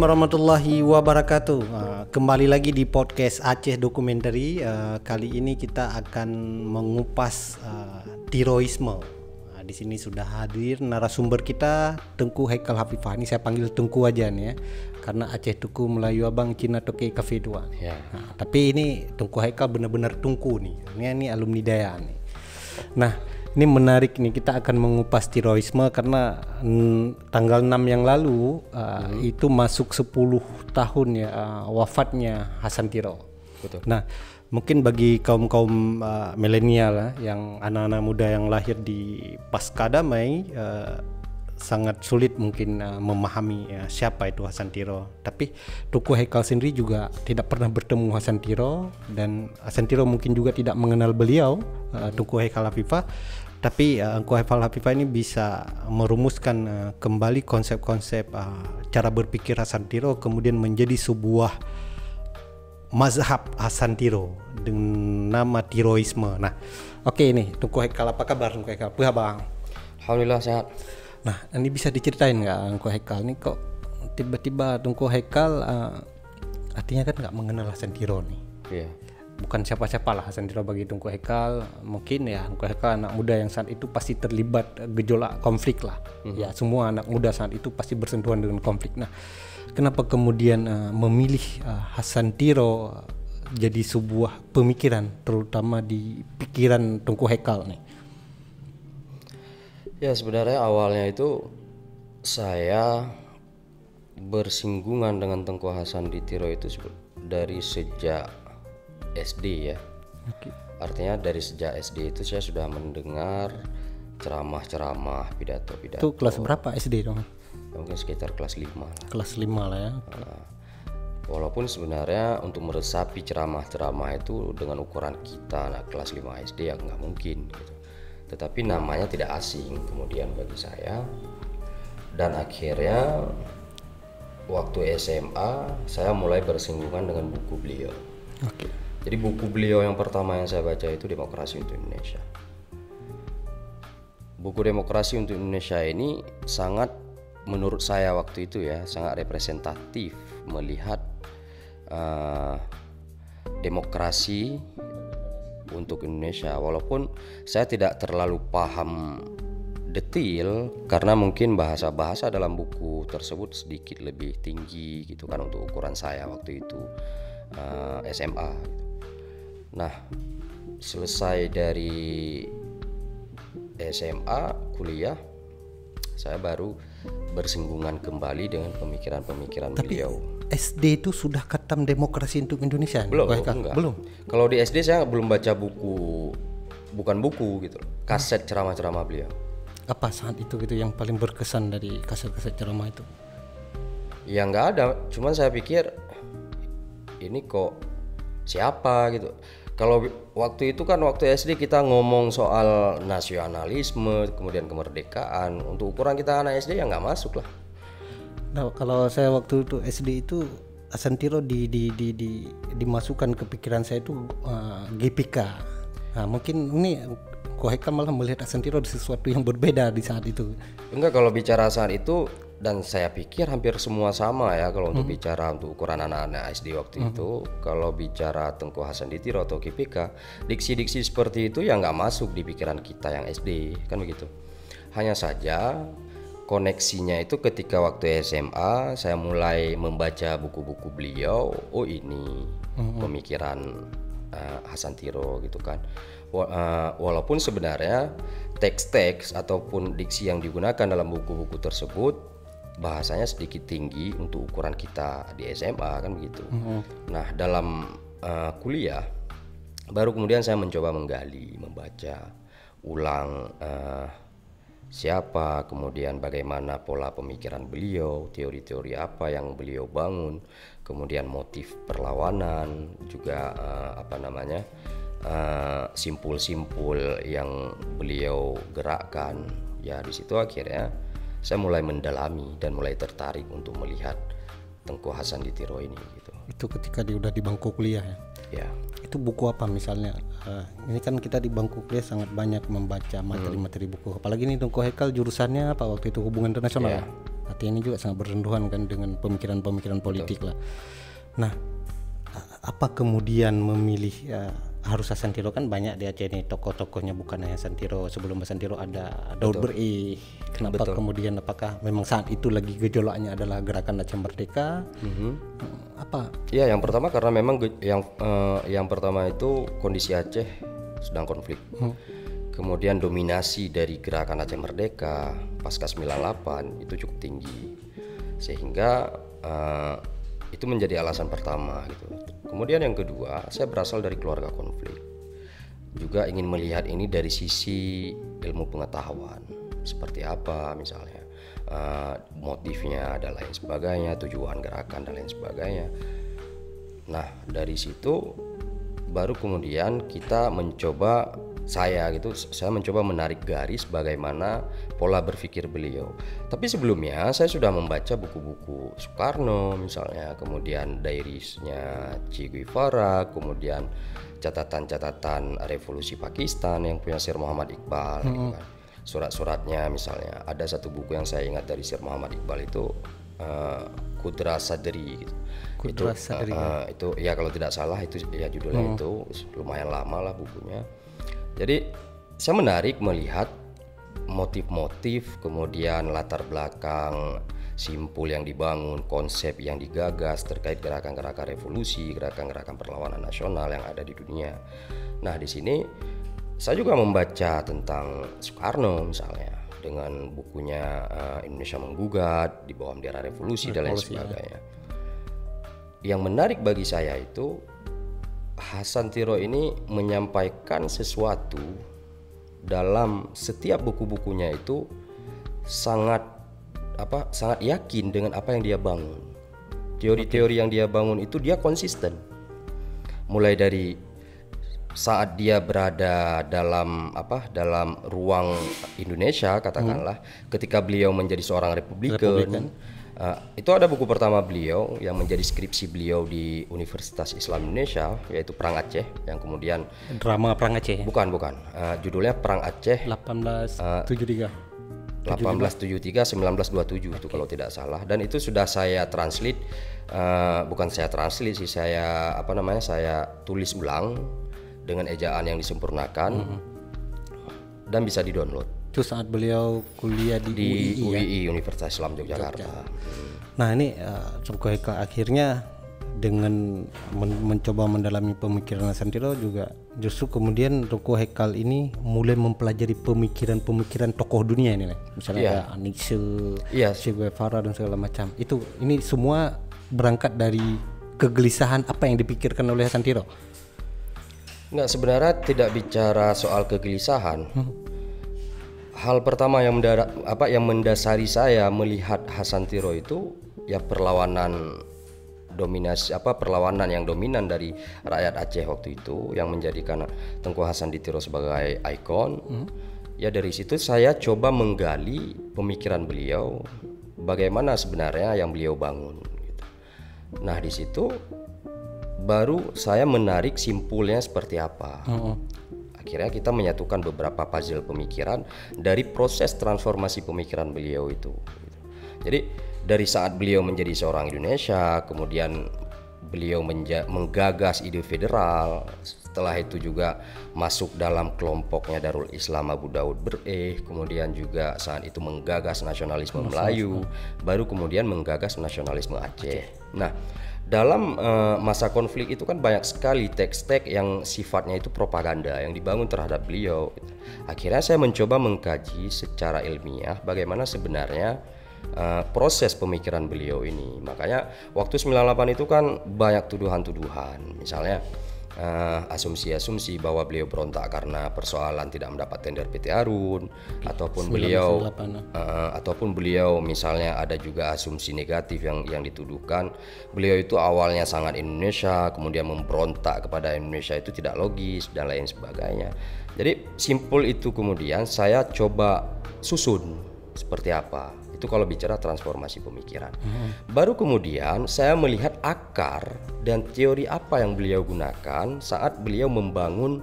warahmatullahi wabarakatuh. Kembali lagi di podcast Aceh Documentary. Kali ini kita akan mengupas tiroisme. Di sini sudah hadir narasumber kita, Tengku Haikal Hafifah. Ini saya panggil Tengku aja nih ya, karena Aceh Tuku Melayu Abang Cina Toke Cafe 2. Ya. Tapi ini Tengku Haikal benar-benar Tengku nih. Ini alumni Daya nih. Nah, ini menarik nih, kita akan mengupas tiroisme karena tanggal 6 yang lalu itu masuk 10 tahun ya wafatnya Hasan Tiro. Betul. Nah, mungkin bagi kaum-kaum milenial yang anak-anak muda yang lahir di pasca damai sangat sulit mungkin memahami siapa itu Hasan Tiro. Tapi Tengku Haikal sendiri juga tidak pernah bertemu Hasan Tiro, dan Hasan Tiro mungkin juga tidak mengenal beliau, Tengku Haikal Hafifah. Tapi Tengku Haikal Hafifah ini bisa merumuskan kembali konsep-konsep cara berpikir Hasan Tiro, kemudian menjadi sebuah mazhab Hasan Tiro dengan nama tiroisme. Nah, oke ini Tengku Haikal, apa kabar Tengku Haikal? Puha bang. Alhamdulillah sehat. Nah, ini bisa diceritain nggak Tengku Haikal ini kok tiba-tiba Tengku Haikal artinya kan nggak mengenal Hasan Tiro nih. Iya. Bukan siapa-siapa lah Hasan Tiro bagi Tengku Haikal. Mungkin ya Tengku Haikal anak muda yang saat itu pasti terlibat gejolak konflik lah. Ya semua anak muda saat itu pasti bersentuhan dengan konflik. Nah, kenapa kemudian memilih Hasan Tiro jadi sebuah pemikiran, terutama di pikiran Tengku Haikal nih? Ya sebenarnya awalnya itu saya bersinggungan dengan Tengku Hasan Tiro itu dari sejak SD ya. Oke. Artinya dari sejak SD itu saya sudah mendengar ceramah-ceramah, pidato-pidato. Itu kelas berapa SD dong? Mungkin sekitar kelas 5 lah. Kelas 5 lah ya. Walaupun sebenarnya untuk meresapi ceramah-ceramah itu dengan ukuran kita anak kelas 5 SD ya nggak mungkin gitu. Tetapi namanya tidak asing kemudian bagi saya. Dan akhirnya waktu SMA saya mulai bersinggungan dengan buku beliau. Oke. Jadi buku beliau yang pertama yang saya baca itu Demokrasi untuk Indonesia. Buku Demokrasi untuk Indonesia ini sangat, menurut saya waktu itu ya, sangat representatif melihat demokrasi untuk Indonesia. Walaupun saya tidak terlalu paham detail karena mungkin bahasa-bahasa dalam buku tersebut sedikit lebih tinggi gitu kan untuk ukuran saya waktu itu SMA gitu. Nah, selesai dari SMA kuliah, saya baru bersinggungan kembali dengan pemikiran-pemikiran beliau. SD itu sudah khatam Demokrasi untuk Indonesia? Belum, enggak. Belum. Kalau di SD saya belum baca buku, bukan buku gitu, kaset ceramah-ceramah beliau. Apa saat itu gitu yang paling berkesan dari kaset-kaset ceramah itu? Ya nggak ada, cuman saya pikir ini kok siapa gitu. Kalau waktu itu kan waktu SD kita ngomong soal nasionalisme, kemudian kemerdekaan. Untuk ukuran kita anak SD ya nggak masuk lah. Nah, kalau saya waktu itu SD itu Hasan Tiro dimasukkan ke pikiran saya itu GPK. Nah, mungkin ini Tengku Haikal malah melihat Hasan Tiro sesuatu yang berbeda di saat itu. Enggak, kalau bicara saat itu, dan saya pikir hampir semua sama ya kalau untuk bicara untuk ukuran anak-anak SD waktu itu. Kalau bicara Tengku Hasan Tiro atau GPK, diksi-diksi seperti itu ya nggak masuk di pikiran kita yang SD, kan begitu. Hanya saja koneksinya itu ketika waktu SMA saya mulai membaca buku-buku beliau. Oh ini pemikiran Hasan Tiro gitu kan. Walaupun sebenarnya teks-teks ataupun diksi yang digunakan dalam buku-buku tersebut bahasanya sedikit tinggi untuk ukuran kita di SMA kan begitu. Nah dalam kuliah baru kemudian saya mencoba menggali, membaca ulang siapa, kemudian bagaimana pola pemikiran beliau, teori-teori apa yang beliau bangun, kemudian motif perlawanan, juga simpul-simpul yang beliau gerakkan. Ya di situ akhirnya saya mulai mendalami dan mulai tertarik untuk melihat Tengku Hasan Tiro ini gitu. Itu ketika dia udah di bangku kuliah ya? Ya. Itu buku apa misalnya? Ini kan kita di bangku kuliah sangat banyak membaca materi-materi buku. Apalagi nih Tengku Haikal jurusannya apa waktu itu, hubungan internasional. Ya. artinya ini juga sangat bersentuhan kan dengan pemikiran-pemikiran politik lah. Nah, apa kemudian memilih harus Hasantiro? Kan banyak di Aceh ini tokoh-tokohnya, bukan hanya Hasantiro. Sebelum Hasantiro ada Daud Berih. Kenapa kemudian, apakah memang saat itu lagi gejolaknya adalah gerakan Aceh Merdeka? Apa? Ya, yang pertama karena memang yang pertama itu kondisi Aceh sedang konflik. Kemudian dominasi dari gerakan Aceh Merdeka pasca 98 itu cukup tinggi, sehingga itu menjadi alasan pertama gitu. Kemudian yang kedua, saya berasal dari keluarga konflik, juga ingin melihat ini dari sisi ilmu pengetahuan, seperti apa misalnya motifnya dan lain sebagainya, tujuan gerakan dan lain sebagainya. Nah, dari situ baru kemudian saya mencoba menarik garis bagaimana pola berpikir beliau. Tapi sebelumnya saya sudah membaca buku-buku Soekarno misalnya, kemudian diaries-nya Che Guevara, kemudian catatan-catatan revolusi Pakistan yang punya Sir Muhammad Iqbal gitu kan. Surat-suratnya misalnya, ada satu buku yang saya ingat dari Sir Muhammad Iqbal itu Qudra Sadri gitu. Itu ya kalau tidak salah itu ya judulnya itu lumayan lama lah bukunya. Jadi saya menarik melihat motif-motif, kemudian latar belakang simpul yang dibangun, konsep yang digagas terkait gerakan-gerakan revolusi, gerakan-gerakan perlawanan nasional yang ada di dunia. Nah, di sini saya juga membaca tentang Soekarno misalnya dengan bukunya Indonesia Menggugat, Di Bawah Bendera Revolusi dan lain sebagainya. Yang menarik bagi saya itu Hasantiro ini menyampaikan sesuatu dalam setiap buku-bukunya itu sangat yakin dengan apa yang dia bangun. Teori-teori yang dia bangun itu dia konsisten. Mulai dari saat dia berada dalam ruang Indonesia katakanlah, ketika beliau menjadi seorang Republikan. Itu ada buku pertama beliau yang menjadi skripsi beliau di Universitas Islam Indonesia, yaitu Perang Aceh, yang kemudian drama Perang Aceh. Bukan. Judulnya Perang Aceh 1873 1927 itu kalau tidak salah, dan itu sudah saya translate, bukan saya translate sih, saya tulis ulang dengan ejaan yang disempurnakan dan bisa di-download. Itu saat beliau kuliah di UII, Universitas Islam Yogyakarta. Nah, ini Tengku Hekal akhirnya dengan mencoba mendalami pemikiran Hasantiro juga justru kemudian Tengku Hekal ini mulai mempelajari pemikiran-pemikiran tokoh dunia ini, misalnya ada Nietzsche, Che Guevara dan segala macam. Ini semua berangkat dari kegelisahan apa yang dipikirkan oleh Hasantiro. Enggak, sebenarnya tidak bicara soal kegelisahan. Hal pertama yang mendasari saya melihat Hasantiro itu ya perlawanan yang dominan dari rakyat Aceh waktu itu, yang menjadikan Tengku Hasantiro sebagai ikon. Ya, dari situ saya coba menggali pemikiran beliau, bagaimana sebenarnya yang beliau bangun gitu. Nah, di situ baru saya menarik simpulnya seperti apa. Akhirnya kita menyatukan beberapa puzzle pemikiran dari proses transformasi pemikiran beliau itu. Jadi dari saat beliau menjadi seorang Indonesia, kemudian beliau menggagas ide federal, setelah itu juga masuk dalam kelompoknya Darul Islam Abu Daud Bereh, kemudian juga saat itu menggagas nasionalisme Melayu, baru kemudian menggagas nasionalisme Aceh. Nah, dalam masa konflik itu kan banyak sekali teks-teks yang sifatnya itu propaganda yang dibangun terhadap beliau. Akhirnya saya mencoba mengkaji secara ilmiah bagaimana sebenarnya proses pemikiran beliau ini. Makanya waktu 98 itu kan banyak tuduhan-tuduhan, misalnya asumsi-asumsi bahwa beliau berontak karena persoalan tidak mendapat tender PT Harun, ataupun beliau misalnya ada juga asumsi negatif yang dituduhkan beliau itu awalnya sangat Indonesia, kemudian memberontak kepada Indonesia, itu tidak logis dan lain sebagainya. Jadi simpul itu kemudian saya coba susun seperti apa. Itu kalau bicara transformasi pemikiran. Baru kemudian saya melihat akar dan teori apa yang beliau gunakan saat beliau membangun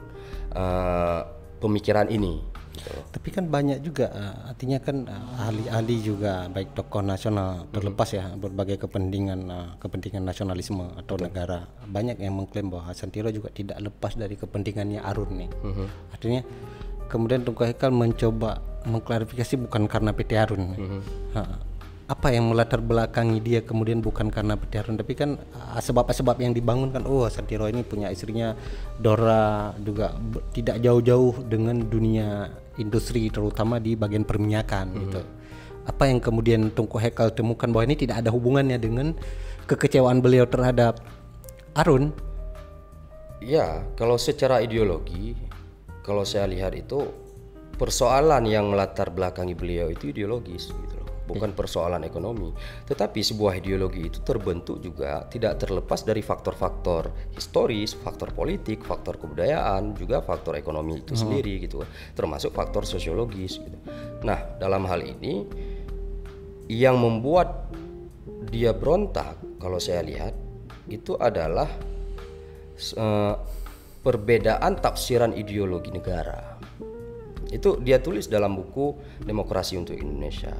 pemikiran ini. gitu loh. Tapi kan banyak juga artinya kan ahli-ahli juga baik tokoh nasional terlepas ya berbagai kepentingan nasionalisme atau negara, banyak yang mengklaim bahwa Hasan Tiro juga tidak lepas dari kepentingannya Arun nih. Artinya kemudian Tunku Hekal mencoba mengklarifikasi bukan karena PT Arun. Apa yang melatar belakangi dia kemudian bukan karena PT Arun, tapi kan sebab-sebab yang dibangun kan, Hasan Tiro ini punya istrinya Dora juga tidak jauh-jauh dengan dunia industri terutama di bagian perminyakan gitu. Apa yang kemudian Tunku Hekal temukan bahwa ini tidak ada hubungannya dengan kekecewaan beliau terhadap Arun? Ya, kalau secara ideologi, kalau saya lihat itu persoalan yang melatar belakangi beliau itu ideologis gitu loh, bukan persoalan ekonomi. Tetapi sebuah ideologi itu terbentuk juga tidak terlepas dari faktor-faktor historis, faktor politik, faktor kebudayaan, juga faktor ekonomi itu sendiri gitu, termasuk faktor sosiologis gitu. Nah, dalam hal ini yang membuat dia berontak kalau saya lihat itu adalah perbedaan tafsiran ideologi negara. Itu dia tulis dalam buku Demokrasi untuk Indonesia.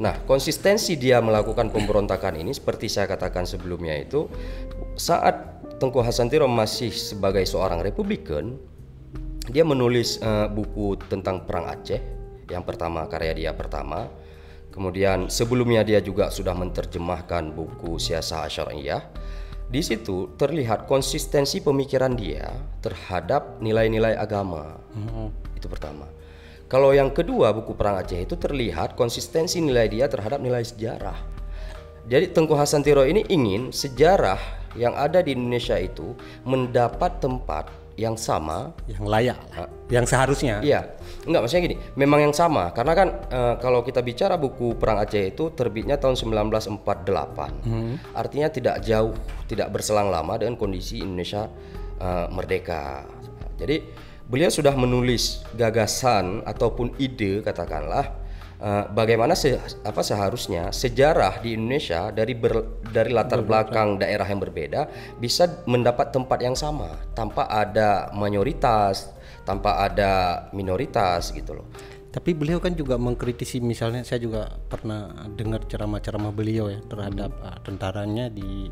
Nah, konsistensi dia melakukan pemberontakan ini seperti saya katakan sebelumnya itu saat Tengku Hasan Tiro masih sebagai seorang Republikan, dia menulis buku tentang Perang Aceh, yang pertama, karya dia pertama. Kemudian sebelumnya dia juga sudah menerjemahkan buku Siasah Asy'ariyah. Di situ terlihat konsistensi pemikiran dia terhadap nilai-nilai agama. Itu pertama. Kalau yang kedua, buku Perang Aceh itu terlihat konsistensi nilai dia terhadap nilai sejarah. Jadi Tengku Hasan Tiro ini ingin sejarah yang ada di Indonesia itu mendapat tempat yang sama, yang layak, yang seharusnya. Iya, enggak, maksudnya gini, memang yang sama. Karena kan kalau kita bicara buku Perang Aceh itu terbitnya tahun 1948, artinya tidak jauh, tidak berselang lama dengan kondisi Indonesia merdeka. Jadi beliau sudah menulis gagasan ataupun ide, katakanlah bagaimana seharusnya sejarah di Indonesia dari latar belakang daerah yang berbeda bisa mendapat tempat yang sama tanpa ada mayoritas, tanpa ada minoritas gitu loh. Tapi beliau kan juga mengkritisi, misalnya saya juga pernah dengar ceramah-ceramah beliau ya terhadap tentaranya di,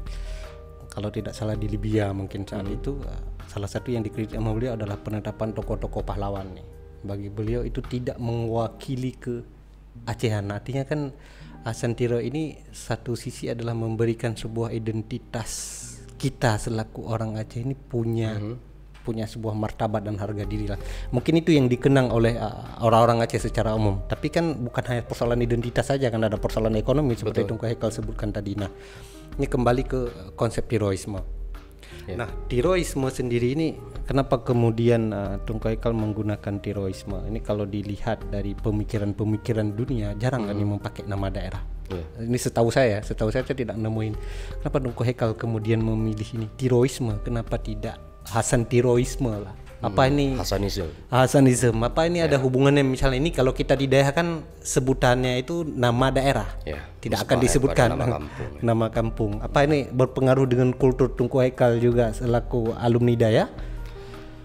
kalau tidak salah di Libya mungkin saat itu. Salah satu yang dikritik sama beliau adalah penetapan tokoh-tokoh pahlawan nih. Bagi beliau itu tidak mewakili ke Acehan. Artinya kan Hasan Tiro ini satu sisi adalah memberikan sebuah identitas kita selaku orang Aceh ini punya sebuah martabat dan harga diri lah. Mungkin itu yang dikenang oleh orang-orang Aceh secara umum. Tapi kan bukan hanya persoalan identitas saja, kan ada persoalan ekonomi seperti Tunku Hekal sebutkan tadi. Nah, ini kembali ke konsep tiroisme. Nah, tiroisme sendiri ini kenapa kemudian Tunku Hekal menggunakan tiroisme? Ini kalau dilihat dari pemikiran-pemikiran dunia jarang kan yang memakai nama daerah. Ini setahu saya tidak nemuin. Kenapa Tunku Hekal kemudian memilih ini tiroisme? Kenapa tidak Hasan Tiroisme lah? Apa ini Hasanisme? Apa ini ada hubungannya? Misalnya ini kalau kita di daerah kan sebutannya itu nama daerah, tidak akan disebutkan nama kampung. Apa ini berpengaruh dengan kultur Tunku Hekal juga selaku alumni Daya?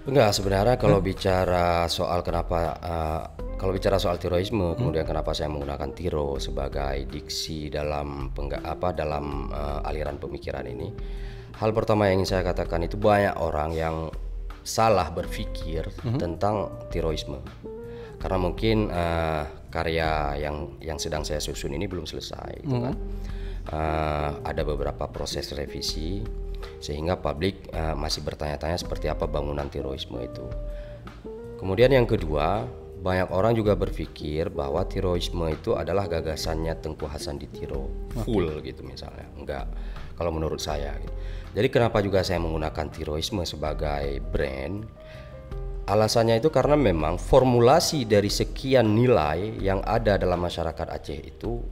Enggak, sebenarnya kalau bicara soal kenapa kalau bicara soal tiroisme, kemudian kenapa saya menggunakan tiro sebagai diksi dalam aliran pemikiran ini. Hal pertama yang ingin saya katakan itu banyak orang yang salah berpikir tentang tiroisme. Karena mungkin karya yang sedang saya susun ini belum selesai gitu kan. Ada beberapa proses revisi sehingga publik masih bertanya-tanya seperti apa bangunan tiroisme itu. Kemudian yang kedua, banyak orang juga berpikir bahwa tiroisme itu adalah gagasannya Tengku Hasan Ditiro full gitu misalnya. Enggak, kalau menurut saya gitu. Jadi kenapa juga saya menggunakan tiroisme sebagai brand? Alasannya itu karena memang formulasi dari sekian nilai yang ada dalam masyarakat Aceh itu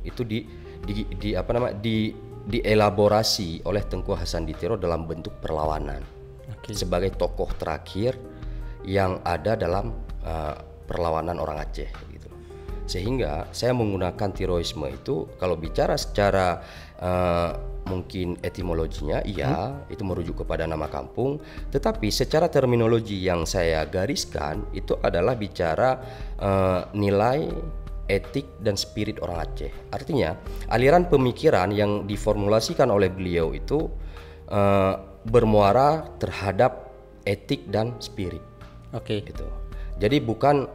dielaborasi oleh Tengku Hasan Ditiro dalam bentuk perlawanan. Sebagai tokoh terakhir yang ada dalam perlawanan orang Aceh gitu. Sehingga saya menggunakan tiroisme itu kalau bicara secara mungkin etimologinya iya, itu merujuk kepada nama kampung, tetapi secara terminologi yang saya gariskan itu adalah bicara nilai etik dan spirit orang Aceh. Artinya aliran pemikiran yang diformulasikan oleh beliau itu bermuara terhadap etik dan spirit. Oke. Gitu. Jadi bukan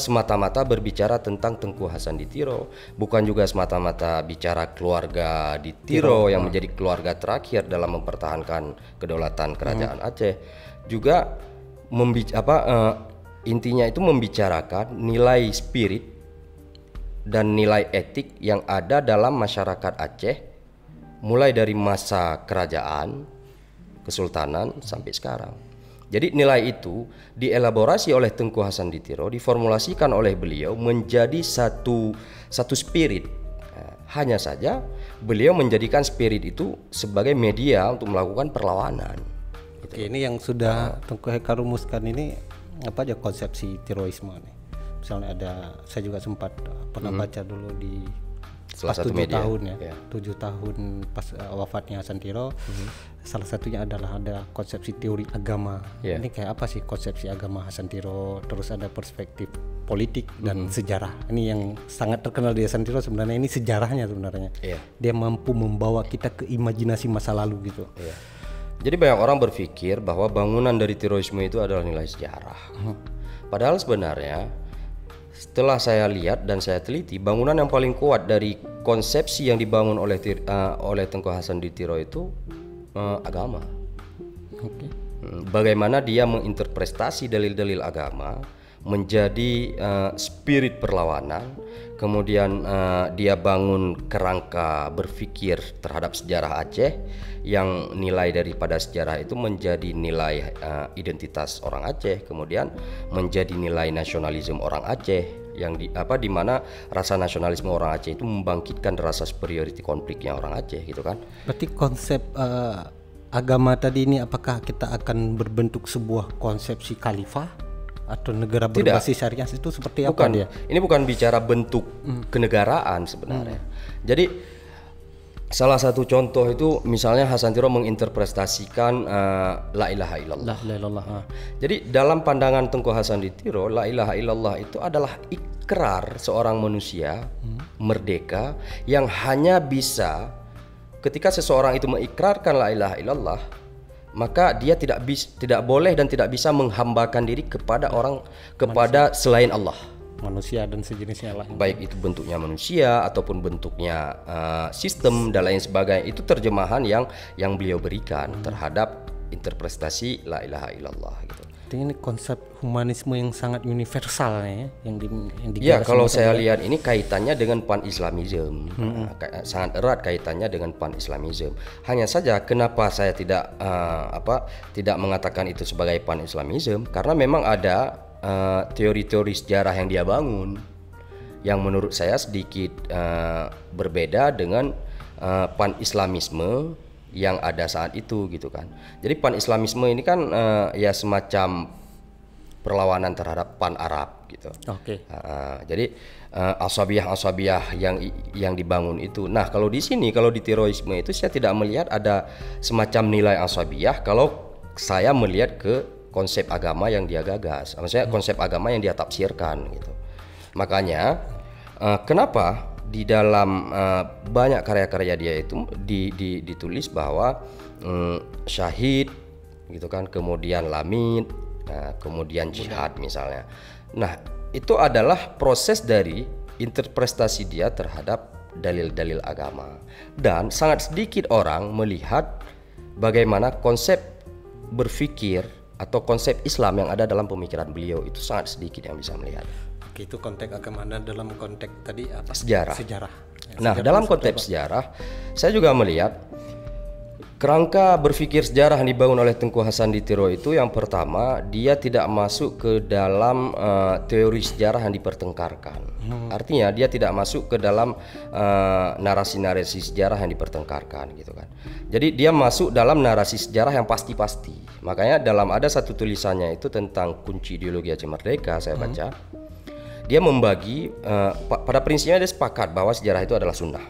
semata-mata berbicara tentang Tengku Hasan Ditiro, bukan juga semata-mata bicara keluarga Ditiro yang menjadi keluarga terakhir dalam mempertahankan kedaulatan kerajaan Aceh. Juga intinya itu membicarakan nilai spirit dan nilai etik yang ada dalam masyarakat Aceh mulai dari masa kerajaan, kesultanan sampai sekarang. Jadi nilai itu dielaborasi oleh Tengku Hasan Ditiro, diformulasikan oleh beliau menjadi satu spirit. Hanya saja beliau menjadikan spirit itu sebagai media untuk melakukan perlawanan. Oke, ini yang sudah Tengku Heka rumuskan ini apa aja konsepsi terorisme nih? Misalnya saya juga sempat pernah baca dulu di salah pas satu 7 media. tahun ya, 7 tahun pas wafatnya Hasan Tiro. Salah satunya adalah ada konsepsi teori agama. Ini kayak apa sih konsepsi agama Hasan Tiro? Terus ada perspektif politik dan sejarah. Ini yang sangat terkenal di Hasan Tiro sebenarnya, ini sejarahnya sebenarnya. Dia mampu membawa kita ke imajinasi masa lalu gitu. Jadi banyak orang berpikir bahwa bangunan dari terorisme itu adalah nilai sejarah. Padahal sebenarnya setelah saya lihat dan saya teliti, bangunan yang paling kuat dari konsepsi yang dibangun oleh Tengku Hasan Ditiro itu agama. Bagaimana dia menginterpretasi dalil-dalil agama menjadi spirit perlawanan, kemudian dia bangun kerangka berpikir terhadap sejarah Aceh yang nilai daripada sejarah itu menjadi nilai identitas orang Aceh, kemudian menjadi nilai nasionalisme orang Aceh yang di mana rasa nasionalisme orang Aceh itu membangkitkan rasa superiority konfliknya orang Aceh gitu kan. Berarti konsep agama tadi ini apakah kita akan berbentuk sebuah konsepsi khalifah atau negara berbasis syariah itu seperti apa dia? Ini bukan bicara bentuk kenegaraan sebenarnya. Jadi salah satu contoh itu misalnya Hasan Tiro menginterpretasikan la ilaha illallah. Jadi dalam pandangan Tengku Hasan Ditiro, la ilaha illallah itu adalah ikrar seorang manusia merdeka yang hanya bisa ketika seseorang itu mengikrarkan la ilaha illallah, maka dia tidak boleh dan tidak bisa menghambakan diri kepada selain Allah, manusia dan sejenisnya lah. Baik itu bentuknya manusia ataupun bentuknya sistem dan lain sebagainya. Itu terjemahan yang beliau berikan terhadap interpretasi la ilaha illallah gitu. Ini konsep humanisme yang sangat universal ya, yang ya kalau saya lihat ini kaitannya dengan pan-islamisme, sangat erat kaitannya dengan pan-islamisme. Hanya saja kenapa saya tidak mengatakan itu sebagai pan-islamisme, karena memang ada teori-teori sejarah yang dia bangun yang menurut saya sedikit berbeda dengan pan-islamisme yang ada saat itu gitu kan. Jadi pan-islamisme ini kan ya semacam perlawanan terhadap pan-Arab gitu. Jadi asabiyah yang dibangun itu. Nah, kalau di sini, kalau di terorisme itu saya tidak melihat ada semacam nilai asabiyah kalau saya melihat ke konsep agama yang dia gagas. Maksudnya konsep agama yang dia tafsirkan gitu. Makanya kenapa di dalam banyak karya-karya dia itu ditulis bahwa syahid gitu kan, kemudian lamid, kemudian jihad misalnya. Nah, itu adalah proses dari interpretasi dia terhadap dalil-dalil agama. Dan sangat sedikit orang melihat bagaimana konsep berpikir atau konsep Islam yang ada dalam pemikiran beliau, itu sangat sedikit yang bisa melihat. Itu konteks agama dalam konteks tadi apa? Sejarah. Nah, sejarah dalam konteks sejarah, saya juga melihat kerangka berpikir sejarah yang dibangun oleh Tengku Hasan Ditiro itu yang pertama, dia tidak masuk ke dalam teori sejarah yang dipertengkarkan. Artinya dia tidak masuk ke dalam narasi-narasi sejarah yang dipertengkarkan gitu kan. Jadi dia masuk dalam narasi sejarah yang pasti-pasti. Makanya dalam ada satu tulisannya itu tentang kunci ideologi Aceh Merdeka, saya baca. Dia membagi pada prinsipnya dia sepakat bahwa sejarah itu adalah sunnah.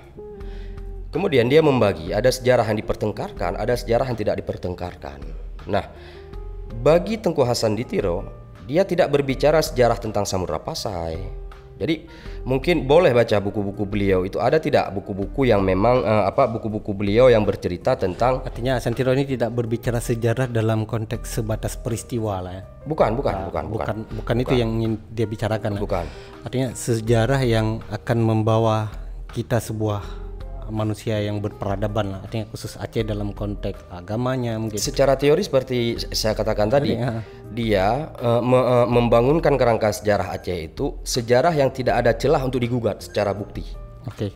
Kemudian dia membagi, ada sejarah yang dipertengkarkan, ada sejarah yang tidak dipertengkarkan. Nah, bagi Tengku Hasan Ditiro, dia tidak berbicara sejarah tentang Samudra Pasai. Jadi mungkin boleh baca buku-buku beliau itu, ada tidak buku-buku yang memang buku-buku beliau yang bercerita tentang, artinya Hasan Tiro ini tidak berbicara sejarah dalam konteks sebatas peristiwa lah ya. Bukan itu yang ingin dia bicarakan. Bukan. Artinya sejarah yang akan membawa kita sebuah manusia yang berperadaban lah, artinya khusus Aceh dalam konteks agamanya mungkin. Secara teori seperti saya katakan tadi, dia membangunkan kerangka sejarah Aceh itu sejarah yang tidak ada celah untuk digugat secara bukti. Oke.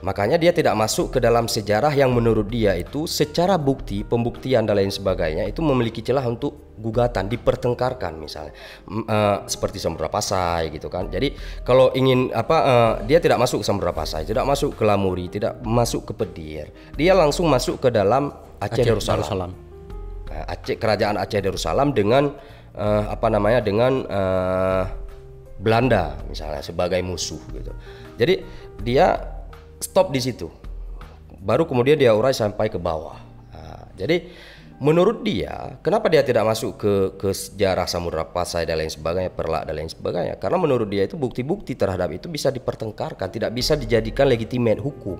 Makanya dia tidak masuk ke dalam sejarah yang menurut dia itu secara bukti, pembuktian dan lain sebagainya itu memiliki celah untuk gugatan, dipertengkarkan misalnya, seperti Samudra Pasai gitu kan. Jadi kalau ingin dia tidak masuk ke Samudra Pasai, tidak masuk ke Lamuri, tidak masuk ke Pedir, dia langsung masuk ke dalam Aceh Darussalam. Kerajaan Aceh Darussalam dengan dengan Belanda misalnya sebagai musuh gitu. Jadi dia stop di situ, baru kemudian dia urai sampai ke bawah. Jadi menurut dia, kenapa dia tidak masuk ke sejarah Samudra Pasai dan lain sebagainya, Perlak dan lain sebagainya? Karena menurut dia itu bukti-bukti terhadap itu bisa dipertengkarkan, tidak bisa dijadikan legitimate hukum.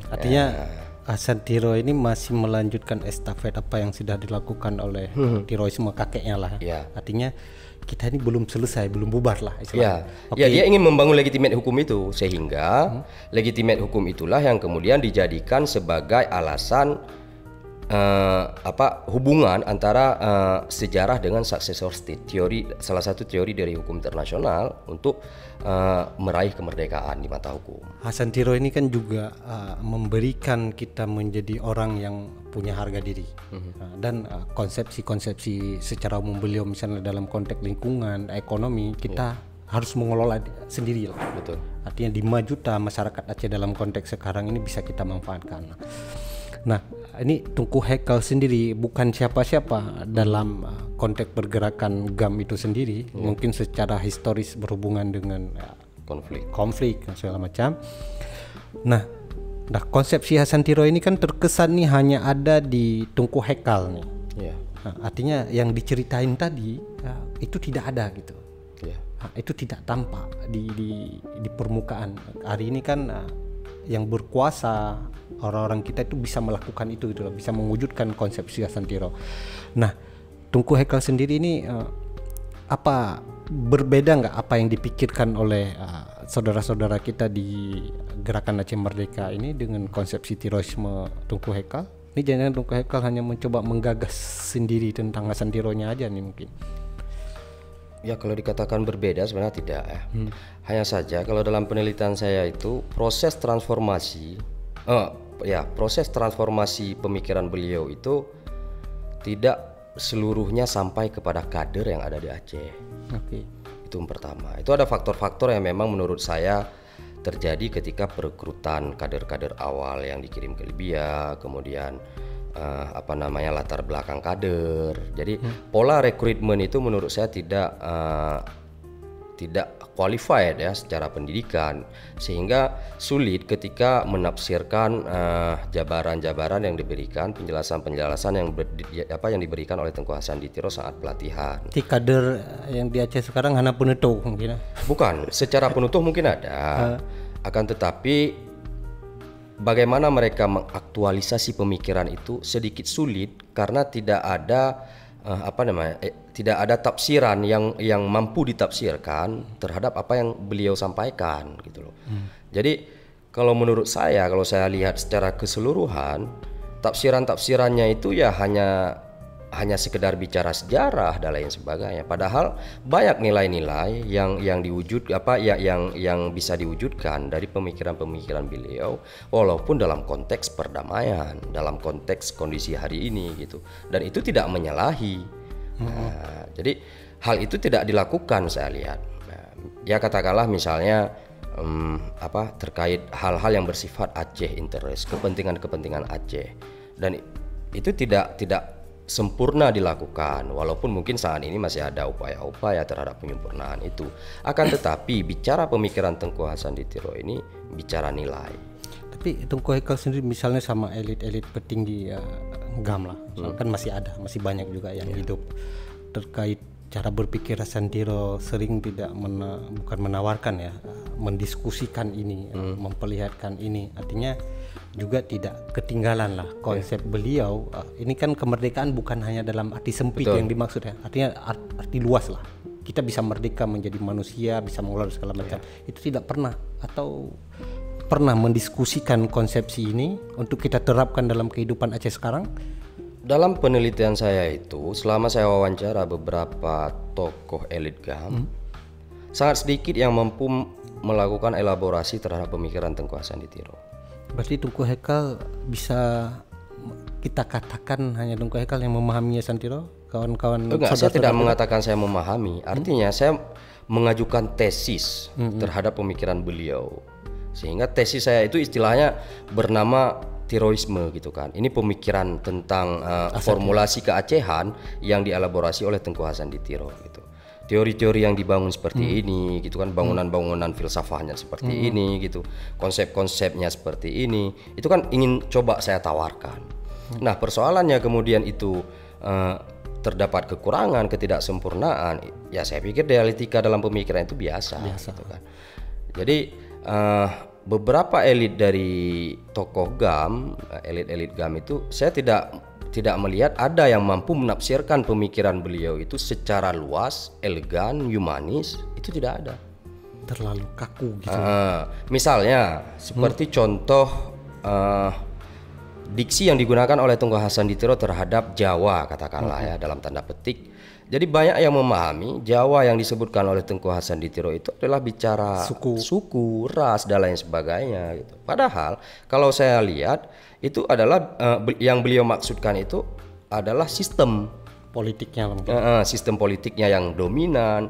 Artinya Hasan Tiro ini masih melanjutkan estafet apa yang sudah dilakukan oleh Tiroisme kakeknya lah. Artinya kita ini belum selesai, belum bubar lah istilahnya. Dia ingin membangun legitimate hukum itu, sehingga legitimate hukum itulah yang kemudian dijadikan sebagai alasan hubungan antara sejarah dengan successor state. Salah satu teori dari hukum internasional untuk meraih kemerdekaan di mata hukum. Hasan Tiro ini kan juga memberikan kita menjadi orang yang punya harga diri, dan konsepsi-konsepsi secara umum beliau misalnya dalam konteks lingkungan, ekonomi, kita harus mengelola sendiri lah. Betul. Artinya 5 juta masyarakat Aceh dalam konteks sekarang ini bisa kita manfaatkan. Nah, ini Tunku Hekal sendiri bukan siapa-siapa dalam konteks pergerakan GAM itu sendiri. Mungkin secara historis berhubungan dengan konflik dan segala macam. Nah, konsepsi Hasan Tiro ini kan terkesan nih hanya ada di Tunku Hekal nih. Nah, artinya yang diceritain tadi itu tidak ada gitu. Itu tidak tampak di permukaan. Hari ini kan yang berkuasa, orang-orang kita itu bisa melakukan itu gitu, bisa mewujudkan konsepsi Hasan Tiro. Nah, Tunku Hekal sendiri ini apa berbeda nggak apa yang dipikirkan oleh saudara-saudara kita di Gerakan Aceh Merdeka ini dengan konsepsi Tiroisme Tunku Hekal? Ini jangan Tunku Hekal hanya mencoba menggagas sendiri tentang Hasan Tironya aja nih mungkin. Ya, kalau dikatakan berbeda sebenarnya tidak ya. Hanya saja kalau dalam penelitian saya itu proses transformasi pemikiran beliau itu tidak seluruhnya sampai kepada kader yang ada di Aceh. Itu yang pertama. Itu ada faktor-faktor yang memang menurut saya terjadi ketika perekrutan kader-kader awal yang dikirim ke Libya, kemudian latar belakang kader. Jadi pola rekrutmen itu menurut saya tidak qualified ya secara pendidikan, sehingga sulit ketika menafsirkan jabaran-jabaran yang diberikan, penjelasan-penjelasan yang diberikan oleh Tengku Hasan Ditiro saat pelatihan. Di kader yang di Aceh sekarang hanya penutup mungkin? Bukan, secara penutup mungkin ada, akan tetapi bagaimana mereka mengaktualisasi pemikiran itu sedikit sulit karena tidak ada tidak ada tafsiran yang mampu ditafsirkan terhadap apa yang beliau sampaikan gitu loh. Jadi kalau menurut saya, kalau saya lihat secara keseluruhan, tafsirannya itu ya hanya sekedar bicara sejarah dan lain sebagainya. Padahal banyak nilai-nilai yang bisa diwujudkan dari pemikiran-pemikiran beliau, walaupun dalam konteks perdamaian, dalam konteks kondisi hari ini gitu. Dan itu tidak menyalahi. Jadi hal itu tidak dilakukan saya lihat. Ya katakanlah misalnya terkait hal-hal yang bersifat Aceh interest, kepentingan Aceh, dan itu tidak sempurna dilakukan, walaupun mungkin saat ini masih ada upaya-upaya terhadap penyempurnaan itu. Akan tetapi bicara pemikiran Tengku Hasan Ditiro ini bicara nilai. Tapi Tengku Haikal sendiri misalnya sama elit-elit petinggi GAM lah, kan masih banyak juga yang hidup, terkait cara berpikir Santiro sering tidak bukan menawarkan ya, mendiskusikan ini, memperlihatkan ini, artinya juga tidak ketinggalan lah konsep beliau. Ini kan kemerdekaan bukan hanya dalam arti sempit yang dimaksud ya, artinya arti luas lah. Kita bisa merdeka menjadi manusia, bisa mengelola segala macam. Itu tidak pernah atau pernah mendiskusikan konsepsi ini untuk kita terapkan dalam kehidupan Aceh sekarang? Dalam penelitian saya itu, selama saya wawancara beberapa tokoh elit GAM, sangat sedikit yang mampu melakukan elaborasi terhadap pemikiran Tengku Hasan Ditiro. Berarti Tengku Haikal bisa kita katakan hanya Tengku Haikal yang memahami Santiro, kawan-kawan? Enggak, saya tidak mengatakan saya memahami. Artinya saya mengajukan tesis terhadap pemikiran beliau. Sehingga tesis saya itu istilahnya bernama Tiroisme gitu kan. Ini pemikiran tentang formulasi keacehan yang dielaborasi oleh Tengku Hasan Ditiro gitu. Teori-teori yang dibangun seperti ini gitu kan, bangunan-bangunan filsafahnya seperti ini gitu, konsep-konsepnya seperti ini, itu kan ingin coba saya tawarkan. Nah, persoalannya kemudian itu terdapat kekurangan, ketidaksempurnaan, ya saya pikir dialektika dalam pemikiran itu biasa. Gitu kan. Jadi beberapa elit dari tokoh GAM, elit-elit GAM itu saya tidak melihat ada yang mampu menafsirkan pemikiran beliau itu secara luas, elegan, humanis, itu tidak ada. Terlalu kaku gitu. Misalnya seperti contoh diksi yang digunakan oleh Tengku Hasan Ditiro terhadap Jawa katakanlah ya dalam tanda petik. Jadi banyak yang memahami Jawa yang disebutkan oleh Tengku Hasan Ditiro itu adalah bicara suku, ras dan lain sebagainya gitu. Padahal kalau saya lihat itu adalah yang beliau maksudkan itu adalah sistem politiknya, sistem politiknya yang dominan,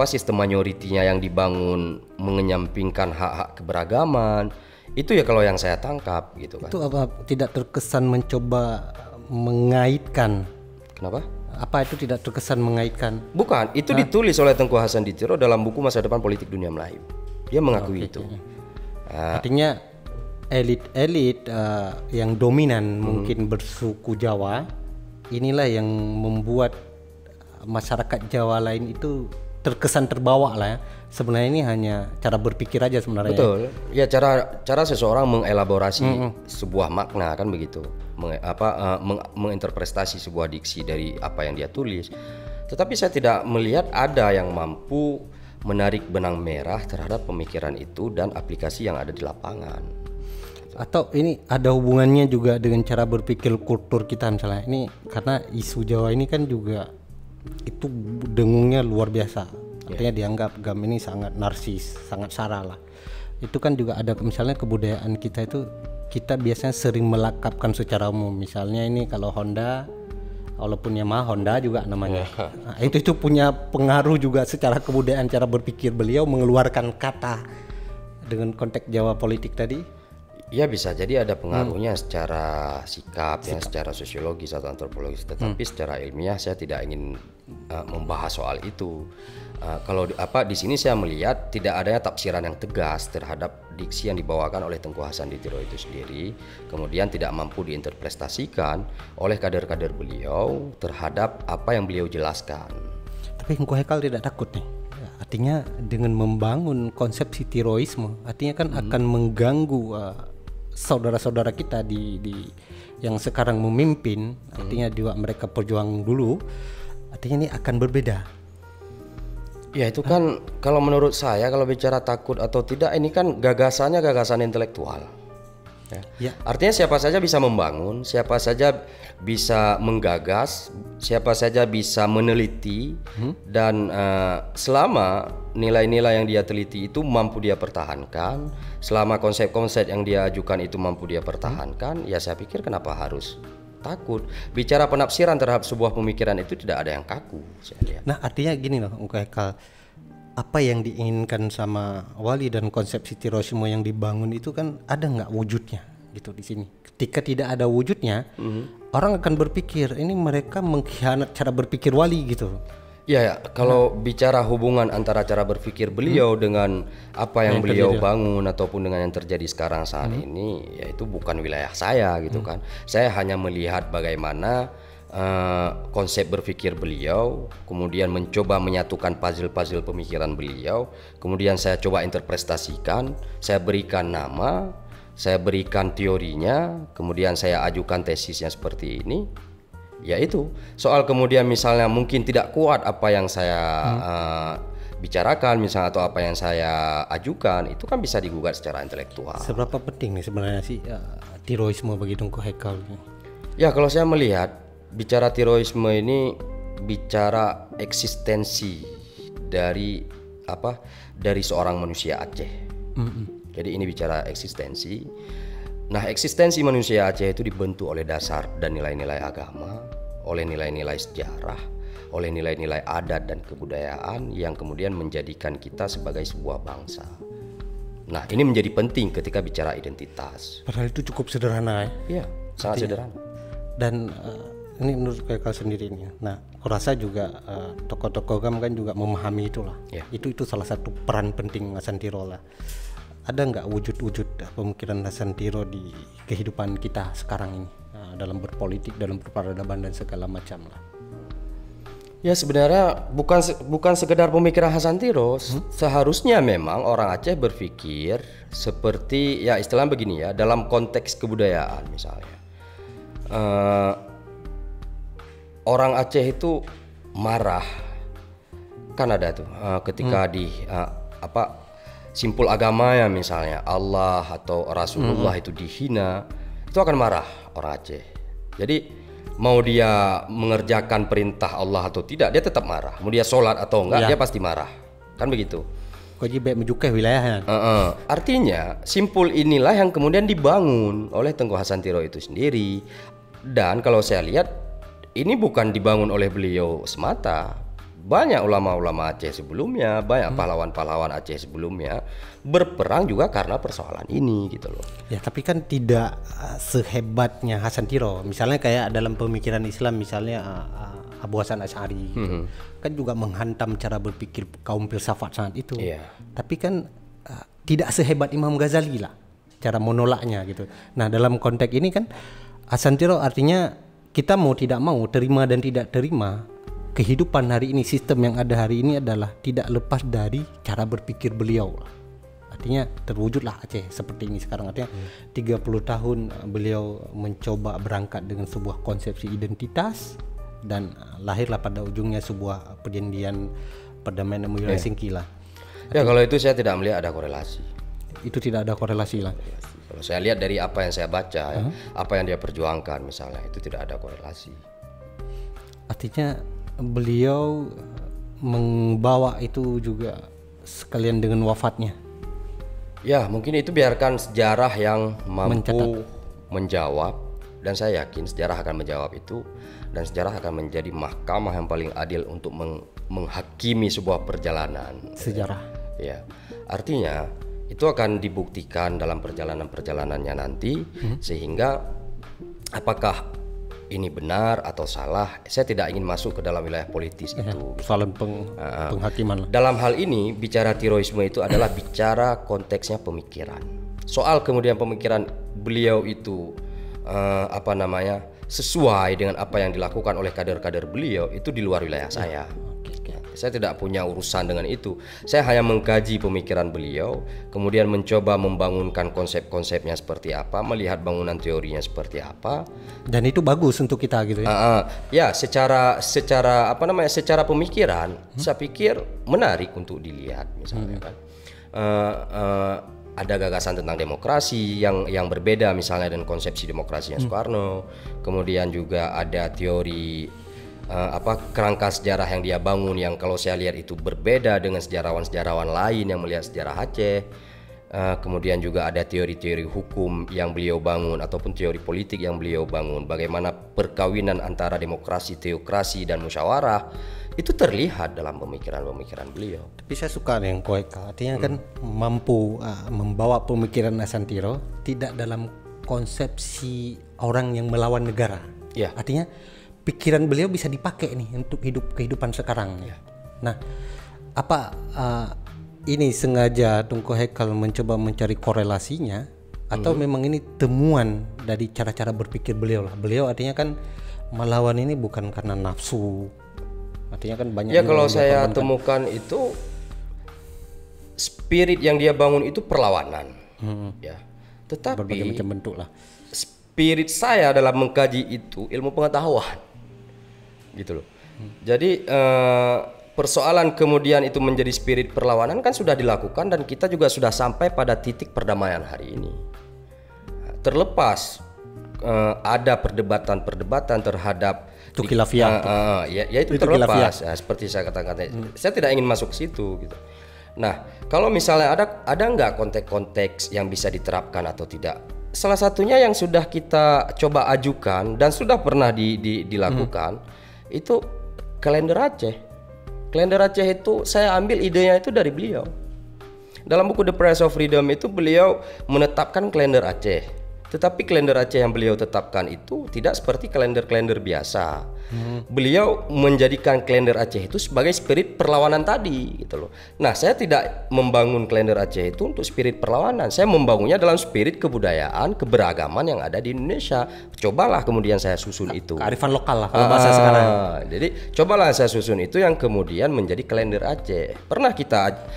sistem mayoritinya yang dibangun mengenyampingkan hak-hak keberagaman. Itu ya kalau yang saya tangkap gitu kan. Itu apa tidak terkesan mencoba mengaitkan? Kenapa? Apa itu tidak terkesan mengaitkan? Bukan, itu ditulis oleh Tengku Hasan Ditiro dalam buku Masa Depan Politik Dunia Melayu. Dia mengakui itu. Artinya elit-elit yang dominan mungkin bersuku Jawa, inilah yang membuat masyarakat Jawa lain itu terkesan terbawa lah ya. Sebenarnya ini hanya cara berpikir aja sebenarnya. Betul. Ya cara seseorang mengelaborasi sebuah makna kan begitu. Menginterpretasi sebuah diksi dari apa yang dia tulis. Tetapi saya tidak melihat ada yang mampu menarik benang merah terhadap pemikiran itu dan aplikasi yang ada di lapangan. Atau ini ada hubungannya juga dengan cara berpikir kultur kita misalnya. Ini karena isu Jawa ini kan juga itu dengungnya luar biasa. Artinya dianggap GAM ini sangat narsis, sangat sara lah. Itu kan juga ada misalnya kebudayaan kita itu, kita biasanya sering melakapkan secara umum. Misalnya ini kalau Honda, walaupun Yamaha Honda juga namanya. Nah, itu punya pengaruh juga secara kebudayaan, cara berpikir beliau mengeluarkan kata dengan konteks Jawa politik tadi. Ya bisa jadi ada pengaruhnya secara sikap, ya, secara sosiologis atau antropologis. Tetapi secara ilmiah saya tidak ingin membahas soal itu. Kalau di sini saya melihat tidak adanya tafsiran yang tegas terhadap diksi yang dibawakan oleh Tengku Hasan Ditiro itu sendiri, kemudian tidak mampu diinterpretasikan oleh kader-kader beliau terhadap apa yang beliau jelaskan. Tapi Tengku Haikal tidak takut nih. Artinya dengan membangun konsepsi tiroisme, artinya kan akan mengganggu saudara-saudara kita di yang sekarang memimpin. Artinya juga mereka perjuang dulu. Artinya ini akan berbeda. Ya itu kan kalau menurut saya, kalau bicara takut atau tidak, ini kan gagasan intelektual. Ya. Artinya siapa saja bisa membangun, siapa saja bisa menggagas, siapa saja bisa meneliti, dan selama nilai-nilai yang dia teliti itu mampu dia pertahankan, selama konsep-konsep yang dia ajukan itu mampu dia pertahankan, ya saya pikir kenapa harus takut. Bicara penafsiran terhadap sebuah pemikiran itu tidak ada yang kaku, saya lihat. Nah artinya gini loh Tengku Haikal, apa yang diinginkan sama Wali dan konsepsi tiroisme yang dibangun itu kan ada nggak wujudnya gitu di sini. Ketika tidak ada wujudnya, orang akan berpikir ini mereka mengkhianat cara berpikir Wali gitu. Ya, kalau bicara hubungan antara cara berpikir beliau dengan apa yang beliau bangun ataupun dengan yang terjadi sekarang saat ini, ya itu bukan wilayah saya gitu kan. Saya hanya melihat bagaimana konsep berpikir beliau, kemudian mencoba menyatukan puzzle-puzzle pemikiran beliau, kemudian saya coba interpretasikan, saya berikan nama, saya berikan teorinya, kemudian saya ajukan tesisnya seperti ini. Ya itu soal kemudian misalnya mungkin tidak kuat apa yang saya bicarakan misalnya atau apa yang saya ajukan, itu kan bisa digugat secara intelektual. Seberapa penting nih sebenarnya sih terorisme bagi Tengku Haikal ini? Ya kalau saya melihat bicara terorisme ini bicara eksistensi dari seorang manusia Aceh. Jadi ini bicara eksistensi. Nah, eksistensi manusia Aceh itu dibentuk oleh dasar dan nilai-nilai agama, oleh nilai-nilai sejarah, oleh nilai-nilai adat dan kebudayaan yang kemudian menjadikan kita sebagai sebuah bangsa. Nah, ini menjadi penting ketika bicara identitas. Padahal itu cukup sederhana ya. Iya, sangat sederhana. Dan ini menurut Haikal sendiri nih. Nah, aku rasa juga tokoh-tokoh GAM kan juga memahami itulah. Ya. Itu salah satu peran penting Hasantiro lah. Ada nggak wujud-wujud pemikiran Hasantiro di kehidupan kita sekarang ini, dalam berpolitik, dalam berperadaban dan segala macam lah? Ya sebenarnya bukan sekedar pemikiran Hasantiro. Seharusnya memang orang Aceh berpikir seperti ya istilah begini ya, dalam konteks kebudayaan misalnya. Orang Aceh itu marah kan ada tuh ketika di simpul agama ya misalnya Allah atau Rasulullah itu dihina, itu akan marah orang Aceh. Jadi mau dia mengerjakan perintah Allah atau tidak, dia tetap marah. Mau dia sholat atau enggak, dia pasti marah. Kan begitu. Koji baik menjukai wilayahnya. Artinya simpul inilah yang kemudian dibangun oleh Tengku Hasantiro itu sendiri. Dan kalau saya lihat ini bukan dibangun oleh beliau semata. Banyak ulama-ulama Aceh sebelumnya, banyak pahlawan-pahlawan Aceh sebelumnya berperang juga karena persoalan ini gitu loh. Ya tapi kan tidak sehebatnya Hasantiro. Misalnya kayak dalam pemikiran Islam misalnya Abu Hasan Asy'ari gitu. Kan juga menghantam cara berpikir kaum filsafat saat itu. Tapi kan tidak sehebat Imam Ghazali lah cara menolaknya gitu. Nah dalam konteks ini kan Hasantiro artinya kita mau tidak mau, terima dan tidak terima, kehidupan hari ini, sistem yang ada hari ini adalah tidak lepas dari cara berpikir beliau. Artinya terwujudlah Aceh seperti ini sekarang. Artinya 30 tahun beliau mencoba berangkat dengan sebuah konsepsi identitas dan lahirlah pada ujungnya sebuah perjanjian perdamaian wilayah Singki lah. Ya kalau itu saya tidak melihat ada korelasi. Itu tidak ada korelasi lah. Kalau saya lihat dari apa yang saya baca, apa yang dia perjuangkan misalnya, itu tidak ada korelasi. Artinya beliau membawa itu juga sekalian dengan wafatnya. Ya mungkin itu biarkan sejarah yang mampu menjawab, dan saya yakin sejarah akan menjawab itu, dan sejarah akan menjadi mahkamah yang paling adil untuk menghakimi sebuah perjalanan sejarah. Ya, artinya itu akan dibuktikan dalam perjalanan-perjalanannya nanti, sehingga apakah ini benar atau salah, saya tidak ingin masuk ke dalam wilayah politis itu. Persoalan penghakiman. Dalam hal ini bicara terorisme itu adalah bicara konteksnya pemikiran. Soal kemudian pemikiran beliau itu sesuai dengan apa yang dilakukan oleh kader-kader beliau, itu di luar wilayah saya. Saya tidak punya urusan dengan itu. Saya hanya mengkaji pemikiran beliau, kemudian mencoba membangunkan konsep-konsepnya seperti apa, melihat bangunan teorinya seperti apa. Dan itu bagus untuk kita gitu ya. Ya, secara pemikiran, saya pikir menarik untuk dilihat misalnya kan. Ada gagasan tentang demokrasi yang berbeda misalnya dengan konsepsi demokrasinya Soekarno. Kemudian juga ada teori kerangka sejarah yang dia bangun yang kalau saya lihat itu berbeda dengan sejarawan-sejarawan lain yang melihat sejarah Aceh. Kemudian juga ada teori-teori hukum yang beliau bangun ataupun teori politik yang beliau bangun. Bagaimana perkawinan antara demokrasi, teokrasi dan musyawarah itu terlihat dalam pemikiran-pemikiran beliau. Tapi saya suka yang Koeka, artinya kan mampu membawa pemikiran Hasantiro tidak dalam konsepsi orang yang melawan negara. Ya. Artinya pikiran beliau bisa dipakai nih untuk kehidupan sekarang. Nah, apa ini sengaja Tunku Hekal mencoba mencari korelasinya atau memang ini temuan dari cara-cara berpikir beliau lah? Beliau artinya kan melawan ini bukan karena nafsu. Artinya kan banyak. Ya kalau saya temukan itu spirit yang dia bangun itu perlawanan. Ya. Tetapi berbagai macam bentuk lah. Spirit saya dalam mengkaji itu ilmu pengetahuan. Gitu loh. Jadi persoalan kemudian itu menjadi spirit perlawanan kan sudah dilakukan dan kita juga sudah sampai pada titik perdamaian hari ini. Terlepas ada perdebatan terhadap itu khilafiyah. Itu terlepas. Ya, seperti saya katakan, saya tidak ingin masuk ke situ gitu. Nah, kalau misalnya ada nggak konteks-konteks yang bisa diterapkan atau tidak? Salah satunya yang sudah kita coba ajukan dan sudah pernah dilakukan itu kalender Aceh. Kalender Aceh itu saya ambil idenya itu dari beliau. Dalam buku The Price of Freedom itu beliau menetapkan kalender Aceh. Tetapi kalender Aceh yang beliau tetapkan itu tidak seperti kalender-kalender biasa. Beliau menjadikan kalender Aceh itu sebagai spirit perlawanan tadi gitu loh. Nah, saya tidak membangun kalender Aceh itu untuk spirit perlawanan. Saya membangunnya dalam spirit kebudayaan, keberagaman yang ada di Indonesia. Cobalah kemudian saya susun itu. Kearifan lokal lah kalau bahasa sekarang. Jadi cobalah saya susun itu yang kemudian menjadi kalender Aceh. Pernah kita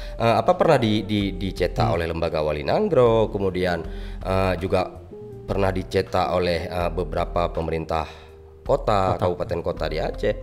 pernah dicetak oleh Lembaga Wali Nanggro, kemudian juga pernah dicetak oleh beberapa pemerintah kota, kabupaten kota di Aceh.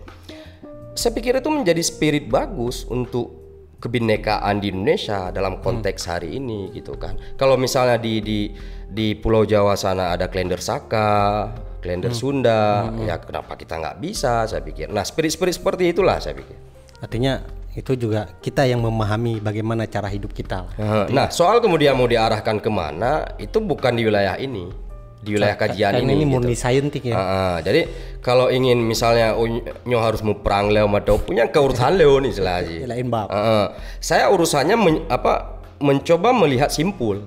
Saya pikir itu menjadi spirit bagus untuk kebinekaan di Indonesia dalam konteks hari ini gitu kan. Kalau misalnya di Pulau Jawa sana ada kalender Saka, kalender Sunda, ya kenapa kita nggak bisa? Saya pikir. Nah, spirit-spirit seperti itulah saya pikir. Artinya itu juga kita yang memahami bagaimana cara hidup kita. Nah, soal kemudian mau diarahkan kemana itu bukan di wilayah ini. Di wilayah kajian ini murni saintik ya. Jadi kalau ingin misalnya nyo harus mau perang leo atau punya keurusan leo nih selagi. Lain bab. Saya urusannya mencoba melihat simpul,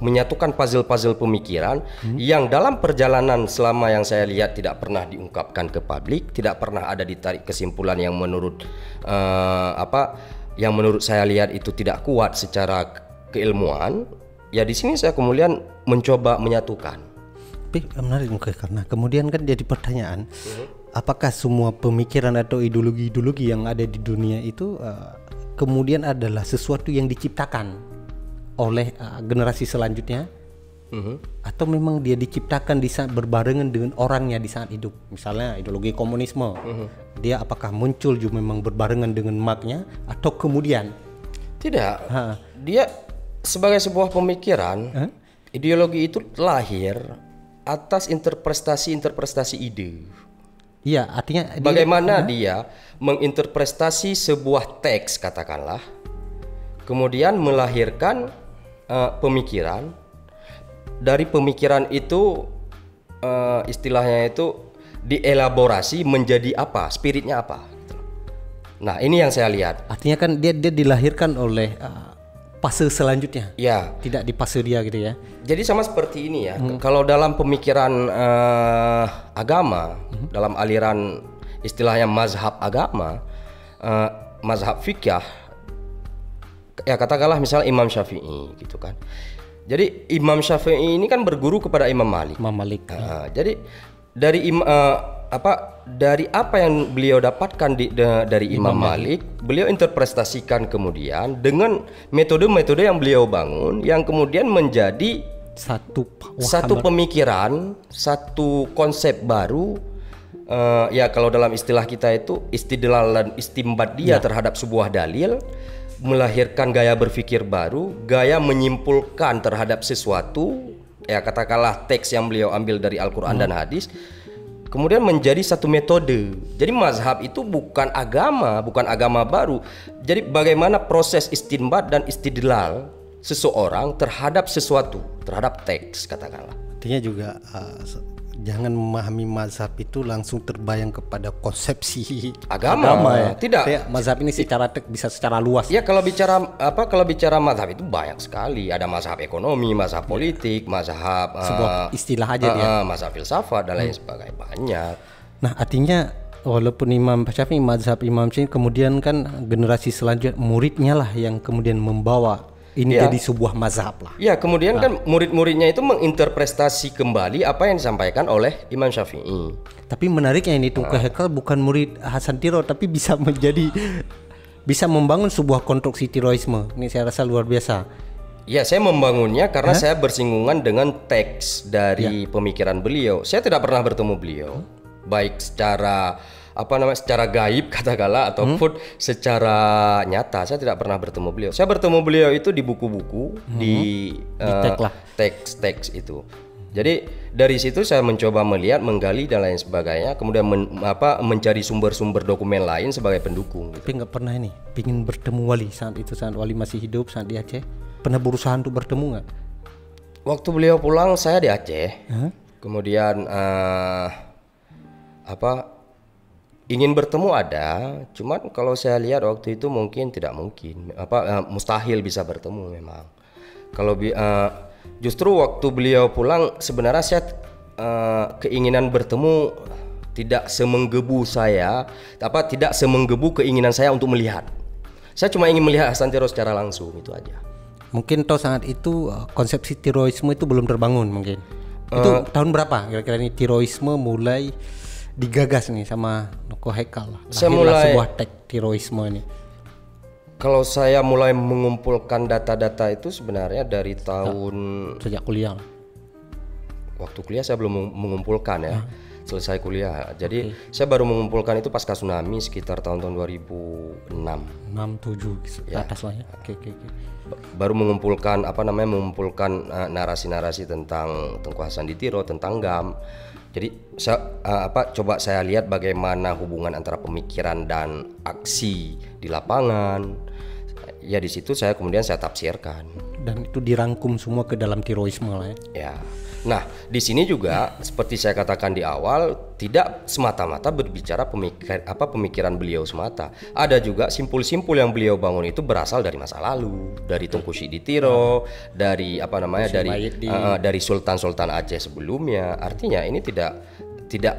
menyatukan puzzle-puzzle pemikiran yang dalam perjalanan selama yang saya lihat tidak pernah diungkapkan ke publik, tidak pernah ada ditarik kesimpulan yang menurut yang menurut saya lihat itu tidak kuat secara keilmuan. Ya di sini saya kemudian mencoba menyatukan. Tapi menarik karena kemudian kan jadi pertanyaan, apakah semua pemikiran atau ideologi-ideologi yang ada di dunia itu kemudian adalah sesuatu yang diciptakan oleh generasi selanjutnya, atau memang dia diciptakan di saat berbarengan dengan orangnya di saat hidup? Misalnya ideologi komunisme, dia apakah muncul juga memang berbarengan dengan maknya atau kemudian? Tidak, dia sebagai sebuah pemikiran, ideologi itu lahir atas interpretasi ide. Iya, artinya bagaimana dia menginterpretasi sebuah teks katakanlah, kemudian melahirkan pemikiran. Dari pemikiran itu istilahnya itu dielaborasi menjadi apa, spiritnya apa. Nah, ini yang saya lihat. Artinya kan dia dilahirkan oleh fase selanjutnya, ya, tidak di fase dia gitu ya. Jadi sama seperti ini ya. Kalau dalam pemikiran agama, dalam aliran istilahnya mazhab agama, mazhab fikih, ya katakanlah misalnya Imam Syafi'i gitu kan. Jadi Imam Syafi'i ini kan berguru kepada Imam Malik. Jadi dari apa yang beliau dapatkan dari Imam Malik, beliau interpretasikan kemudian dengan metode-metode yang beliau bangun, yang kemudian menjadi satu pemikiran, satu konsep baru. Ya kalau dalam istilah kita itu istidlal dan istimbat dia terhadap sebuah dalil, melahirkan gaya berpikir baru, gaya menyimpulkan terhadap sesuatu. Ya katakanlah teks yang beliau ambil dari Al-Quran dan hadis, kemudian menjadi satu metode. Jadi mazhab itu bukan agama baru. Jadi bagaimana proses istinbat dan istidlal seseorang terhadap sesuatu, terhadap teks katakanlah. Artinya juga jangan memahami mazhab itu langsung terbayang kepada konsepsi agama ya. Tidak. Mazhab ini bisa secara luas. Ya kalau bicara mazhab itu banyak sekali. Ada mazhab ekonomi, mazhab politik, mazhab sebuah istilah aja dia. Mazhab filsafat dan lain sebagainya, banyak. Nah, artinya walaupun Imam Syafi'i mazhab Imam Syafi'i, kemudian kan generasi selanjutnya muridnya lah yang kemudian membawa ini jadi sebuah mazhab lah. Ya, kemudian kan murid-muridnya itu menginterpretasi kembali apa yang disampaikan oleh Imam Syafi'i. Tapi menariknya ini Tunku Hekal bukan murid Hasan Tiro, tapi bisa membangun sebuah konstruksi tiroisme. Ini saya rasa luar biasa. Ya, saya membangunnya karena saya bersinggungan dengan teks dari pemikiran beliau. Saya tidak pernah bertemu beliau, baik secara secara gaib katakanlah ataupun secara nyata. Saya tidak pernah bertemu beliau. Saya bertemu beliau itu di buku-buku, di teks-teks itu. Jadi dari situ saya mencoba melihat, menggali dan lain sebagainya, kemudian mencari sumber-sumber dokumen lain sebagai pendukung. Gitu. Tapi nggak pernah ini, pingin bertemu Wali saat Wali masih hidup, saat di Aceh. Pernah berusaha untuk bertemu nggak? Waktu beliau pulang saya di Aceh, kemudian ingin bertemu ada, cuman kalau saya lihat waktu itu mungkin tidak mungkin, mustahil bisa bertemu memang. Kalau justru waktu beliau pulang sebenarnya saya keinginan bertemu tidak semenggebu saya, tidak semenggebu keinginan saya untuk melihat. Saya cuma ingin melihat Hasan Tiro secara langsung, itu aja. Mungkin saat itu konsepsi tiroisme itu belum terbangun mungkin. Itu tahun berapa kira-kira ini tiroisme mulai digagas nih sama Tunku Hekal? Lahirlah sebuah teks tiroisme ini. Kalau saya mulai mengumpulkan data-data itu sebenarnya dari tahun sejak kuliah. Waktu kuliah saya belum mengumpulkan ya. Selesai kuliah. Jadi saya baru mengumpulkan itu pasca tsunami sekitar tahun 2006. 6-7 ke atas lah ya. Oke. Baru mengumpulkan mengumpulkan narasi-narasi tentang Tengku Hasanditiro, tentang GAM. Jadi coba saya lihat bagaimana hubungan antara pemikiran dan aksi di lapangan. Ya di situ kemudian saya tafsirkan. Dan itu dirangkum semua ke dalam tiroisme lah ya. Ya. Nah, di sini juga seperti saya katakan di awal, tidak semata-mata berbicara pemikiran beliau semata. Ada juga simpul-simpul yang beliau bangun itu berasal dari masa lalu, dari Tunku Siditiro, dari dari sultan-sultan Aceh sebelumnya. Artinya ini tidak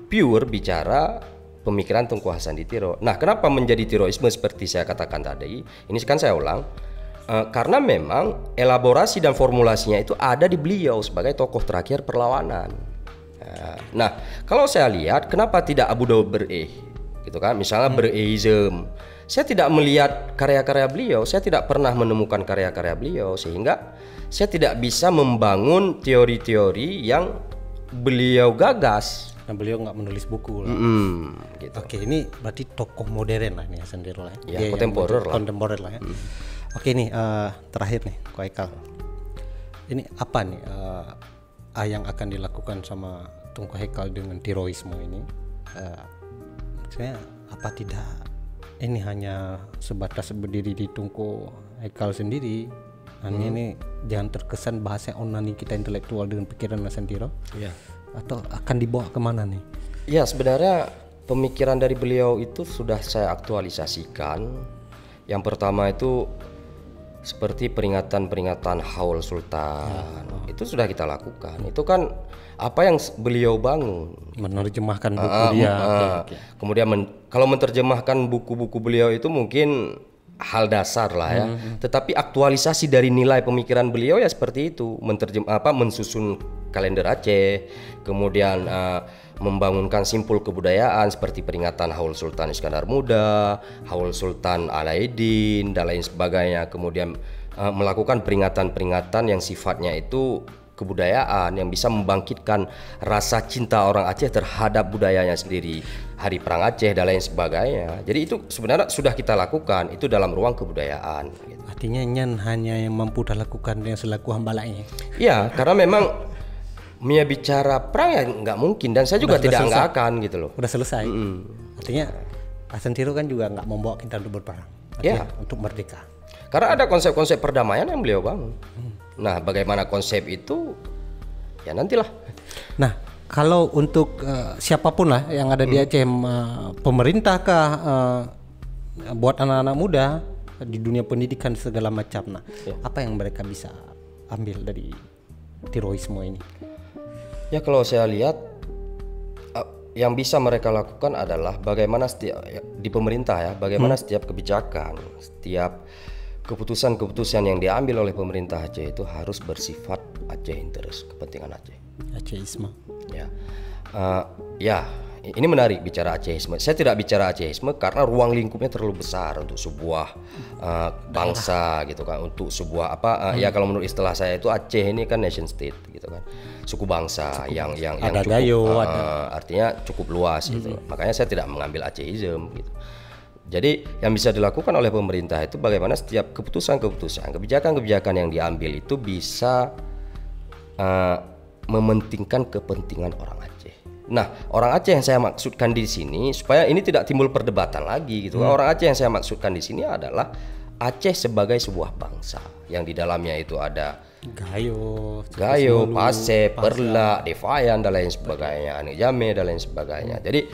pure bicara pemikiran Tunku Hasanditiro. Nah, kenapa menjadi tiroisme seperti saya katakan tadi? Ini kan saya ulang. Karena memang elaborasi dan formulasinya itu ada di beliau sebagai tokoh terakhir perlawanan. Nah, kalau saya lihat kenapa tidak Abu Daud Ber'eh gitu kan, misalnya Ber'ehism. Saya tidak melihat karya-karya beliau, saya tidak pernah menemukan karya-karya beliau, sehingga saya tidak bisa membangun teori-teori yang beliau gagas. Nah, beliau nggak menulis buku lah. Gitu. Oke, ini berarti tokoh modern lah nih Hasan Tiro lah. Ya, kontemporer lah ya. Oke nih, terakhir nih Ko Hekal. Ini apa nih yang akan dilakukan sama Tunku Hekal dengan tiroisme ini? Maksudnya apa tidak ini hanya sebatas berdiri di Tunku Hekal sendiri? Hanya ini jangan terkesan bahasa onani kita intelektual dengan pikiran Hasan Tiro. Iya. Atau akan dibawa kemana nih? Ya, sebenarnya pemikiran dari beliau itu sudah saya aktualisasikan. Yang pertama itu seperti peringatan-peringatan Haul Sultan. Itu sudah kita lakukan. Itu kan apa yang beliau bangun, menerjemahkan buku dia. Kemudian kalau menerjemahkan buku-buku beliau itu mungkin hal dasar lah ya. Tetapi aktualisasi dari nilai pemikiran beliau ya seperti itu, mensusun kalender Aceh, kemudian membangunkan simpul kebudayaan seperti peringatan Haul Sultan Iskandar Muda, Haul Sultan Alaeddin dan lain sebagainya. Kemudian melakukan peringatan-peringatan yang sifatnya itu kebudayaan yang bisa membangkitkan rasa cinta orang Aceh terhadap budayanya sendiri, Hari Perang Aceh dan lain sebagainya. Jadi itu sebenarnya sudah kita lakukan, itu dalam ruang kebudayaan gitu. Artinya Nyan hanya yang mampu lakukan yang selaku hambalanya. Iya, karena memang Mia bicara perang ya nggak mungkin, dan saya juga tidak akan gitu loh. Udah selesai. Artinya Hasan Tiro kan juga nggak membawa kita untuk berperang, untuk merdeka. Karena ada konsep-konsep perdamaian yang beliau bangun. Nah, bagaimana konsep itu ya nantilah. Nah, kalau untuk siapapun lah yang ada di Aceh, pemerintah kah, buat anak-anak muda di dunia pendidikan segala macam. Nah, apa yang mereka bisa ambil dari tiroisme ini? Ya, kalau saya lihat yang bisa mereka lakukan adalah bagaimana setiap di pemerintah ya, bagaimana setiap kebijakan, setiap keputusan-keputusan yang diambil oleh pemerintah Aceh itu harus bersifat Aceh interest, kepentingan Aceh. Acehisme. Ya, ya, ini menarik bicara Acehisme. Saya tidak bicara Acehisme karena ruang lingkupnya terlalu besar untuk sebuah bangsa gitu kan, untuk sebuah ya kalau menurut istilah saya itu Aceh ini kan nation state gitu kan, suku bangsa yang ada cukup Gayo, artinya cukup luas gitu. Makanya saya tidak mengambil Acehism gitu. Jadi yang bisa dilakukan oleh pemerintah itu bagaimana setiap keputusan-keputusan, kebijakan-kebijakan yang diambil itu bisa mementingkan kepentingan orang Aceh. Nah, orang Aceh yang saya maksudkan di sini supaya ini tidak timbul perdebatan lagi gitu. Orang Aceh yang saya maksudkan di sini adalah Aceh sebagai sebuah bangsa yang di dalamnya itu ada Gayo, Pase, Perla, Devayan dan lain sebagainya, Anik Jame dan lain sebagainya. Jadi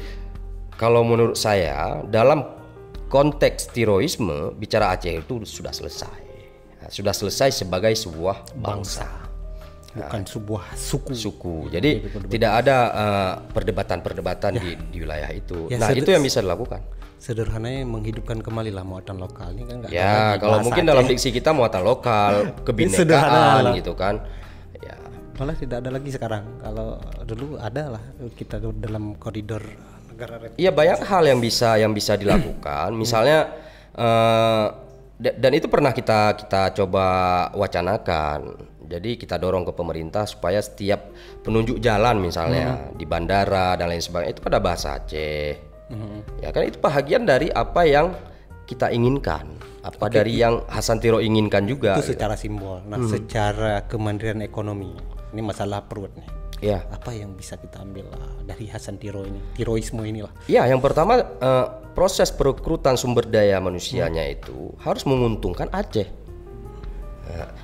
kalau menurut saya dalam konteks terorisme bicara Aceh itu sudah selesai. Sudah selesai sebagai sebuah bangsa. Bukan sebuah suku. Jadi tidak ada perdebatan-perdebatan di wilayah itu. Ya, nah, itu yang bisa dilakukan. Sederhananya menghidupkan kembali lah muatan lokal ini kan nggak ya ada kalau mungkin Aceh. dalam diksi kita muatan lokal, kebinekaan gitu kan. Ya. Malah tidak ada lagi sekarang. Kalau dulu ada lah kita dalam koridor negara. Iya, banyak hal yang bisa dilakukan. Misalnya dan itu pernah kita coba wacanakan. Jadi kita dorong ke pemerintah supaya setiap penunjuk jalan misalnya di bandara dan lain sebagainya itu pada bahasa Aceh. Ya kan itu bahagian dari apa yang kita inginkan, dari yang Hasan Tiro inginkan juga. Itu secara simbol. Nah, secara kemandirian ekonomi, ini masalah perut nih. Ya. Apa yang bisa kita ambil dari Hasan Tiro ini, tiroisme inilah? Ya, yang pertama proses perekrutan sumber daya manusianya itu harus menguntungkan Aceh.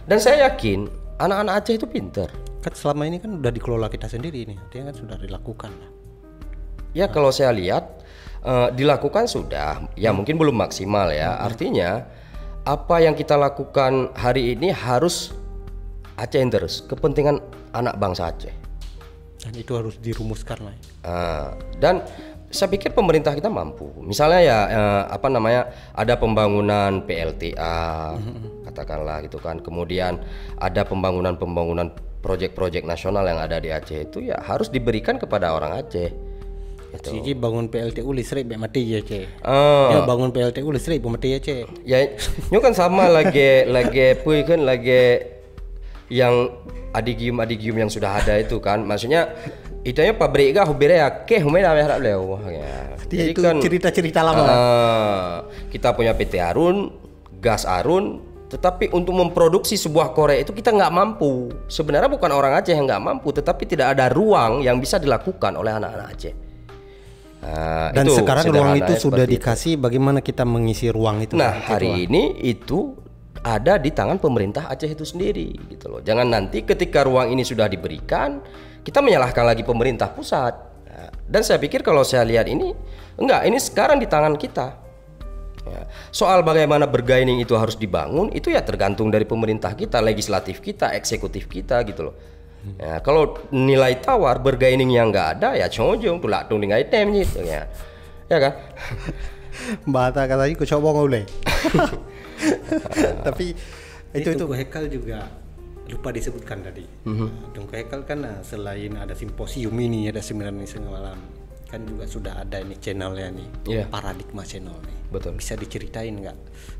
Dan saya yakin anak-anak Aceh itu pintar. Kan selama ini kan udah dikelola kita sendiri ini, dia kan sudah dilakukan. Ya, kalau saya lihat dilakukan sudah, ya mungkin belum maksimal ya. Artinya apa yang kita lakukan hari ini harus Aceh interest, kepentingan anak bangsa Aceh. Dan itu harus dirumuskan lah. Dan saya pikir pemerintah kita mampu. Misalnya ya ada pembangunan PLTA, katakanlah gitu kan. Kemudian ada pembangunan proyek-proyek nasional yang ada di Aceh itu ya harus diberikan kepada orang Aceh. Jadi bangun PLTU listrik be mati ya Cek. Ya bangun PLTU listrik be mati ya Cek. Ya nyo kan sama lagi kan yang adigium yang sudah ada itu kan. Maksudnya itanya pabrik gak hubire akeh humena harap lewah ya. Jadi itu kan cerita-cerita lama. Kita punya PT Arun, Gas Arun, tetapi untuk memproduksi sebuah korek itu kita nggak mampu. Sebenarnya bukan orang Aceh yang nggak mampu, tetapi tidak ada ruang yang bisa dilakukan oleh anak-anak Aceh. Dan sekarang ruang itu sudah dikasih, bagaimana kita mengisi ruang itu? Nah, hari ini itu ada di tangan pemerintah Aceh itu sendiri gitu loh. Jangan nanti ketika ruang ini sudah diberikan, kita menyalahkan lagi pemerintah pusat. Dan saya pikir kalau saya lihat ini sekarang di tangan kita. Ya. Soal bagaimana bergaining itu harus dibangun itu ya tergantung dari pemerintah kita, legislatif kita, eksekutif kita gitu loh. Ya, kalau nilai tawar bergaining yang nggak ada ya cojong tulak tung dengan item gitu ya kan. Bahasa katanya ku coba ngulai. Tapi itu Hekal juga lupa disebutkan tadi. Tungku Hekal kan selain ada simposium ini, ada seminar ini semalam, kan juga sudah ada ini channelnya nih, Paradigma Channel nih. Betul. Bisa diceritain nggak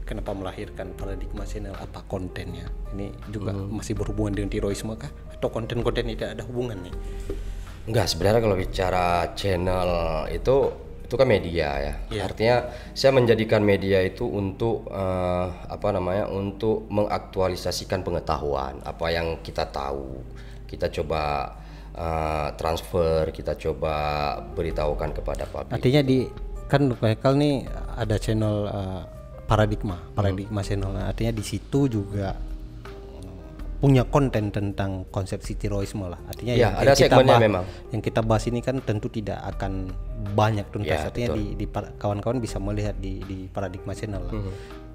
kenapa melahirkan Paradigma Channel, apa kontennya? Ini juga masih berhubungan dengan terorisme kah? Atau konten-konten tidak ada hubungan nih? Enggak, sebenarnya kalau bicara channel itu kan media ya. Artinya saya menjadikan media itu untuk untuk mengaktualisasikan pengetahuan, apa yang kita tahu. Kita coba transfer, kita coba beritahukan kepada publik. Artinya kan Hekal nih ada channel Paradigma Channel. Artinya di situ juga punya konten tentang konsepsi terorisme lah. Artinya ya, ada segmennya memang. Yang kita bahas ini kan tentu tidak akan banyak tuntas. Ya, artinya di kawan-kawan bisa melihat di Paradigma Channel lah.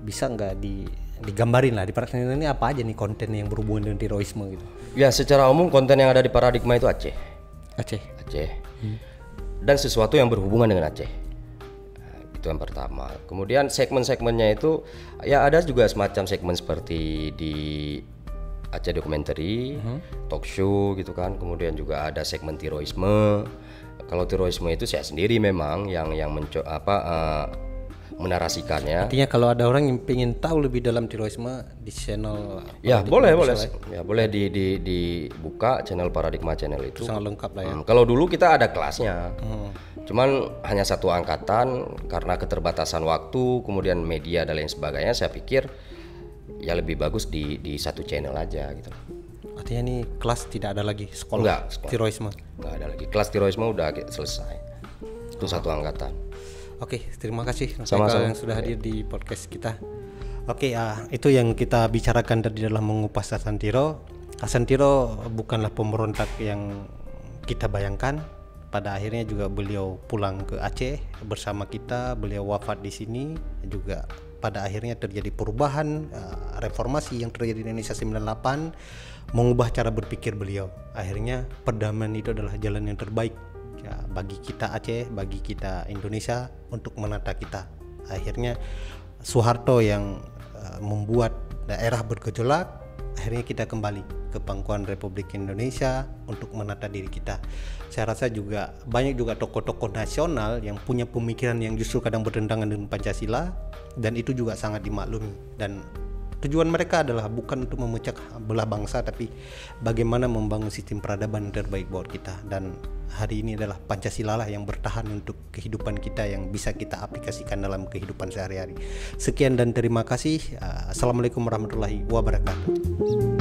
Bisa nggak digambarin lah di Paradigma ini apa aja nih konten yang berhubungan dengan terorisme gitu? Ya, secara umum konten yang ada di Paradigma itu Aceh. dan sesuatu yang berhubungan dengan Aceh. Itu yang pertama. Kemudian segmen-segmennya itu ya ada juga semacam segmen seperti di Aceh Documentary, talk show gitu kan. Kemudian juga ada segmen tiroisme. Kalau tiroisme itu saya sendiri memang yang menarasikannya. Artinya kalau ada orang yang ingin tahu lebih dalam tiroisme di channel Ya boleh ya boleh dibuka channel Paradigma Channel itu sangat lengkap lah ya. Kalau dulu kita ada kelasnya, cuman hanya satu angkatan karena keterbatasan waktu, kemudian media dan lain sebagainya. Saya pikir ya lebih bagus di satu channel aja gitu. Artinya ini kelas tidak ada lagi sekolah, Enggak, tiroisme. Nggak ada lagi kelas tiroisme, udah selesai. Itu satu angkatan. Oke, terima kasih Sama-sama. yang sudah hadir di podcast kita. Oke, itu yang kita bicarakan tadi dalam mengupas Hasan Tiro. Hasan Tiro bukanlah pemberontak yang kita bayangkan. Pada akhirnya juga beliau pulang ke Aceh bersama kita, beliau wafat di sini. Juga pada akhirnya terjadi perubahan, reformasi yang terjadi di Indonesia 98 mengubah cara berpikir beliau. Akhirnya perdamaian itu adalah jalan yang terbaik ya, bagi kita Aceh, bagi kita Indonesia untuk menata kita. Akhirnya Soeharto yang membuat daerah bergejolak, akhirnya kita kembali ke pangkuan Republik Indonesia untuk menata diri kita. Saya rasa juga banyak juga tokoh-tokoh nasional yang punya pemikiran yang justru kadang bertentangan dengan Pancasila, dan itu juga sangat dimaklumi. Dan tujuan mereka adalah bukan untuk memecah belah bangsa, tapi bagaimana membangun sistem peradaban yang terbaik buat kita. Dan hari ini adalah Pancasila lah yang bertahan untuk kehidupan kita, yang bisa kita aplikasikan dalam kehidupan sehari-hari. Sekian dan terima kasih. Assalamualaikum warahmatullahi wabarakatuh.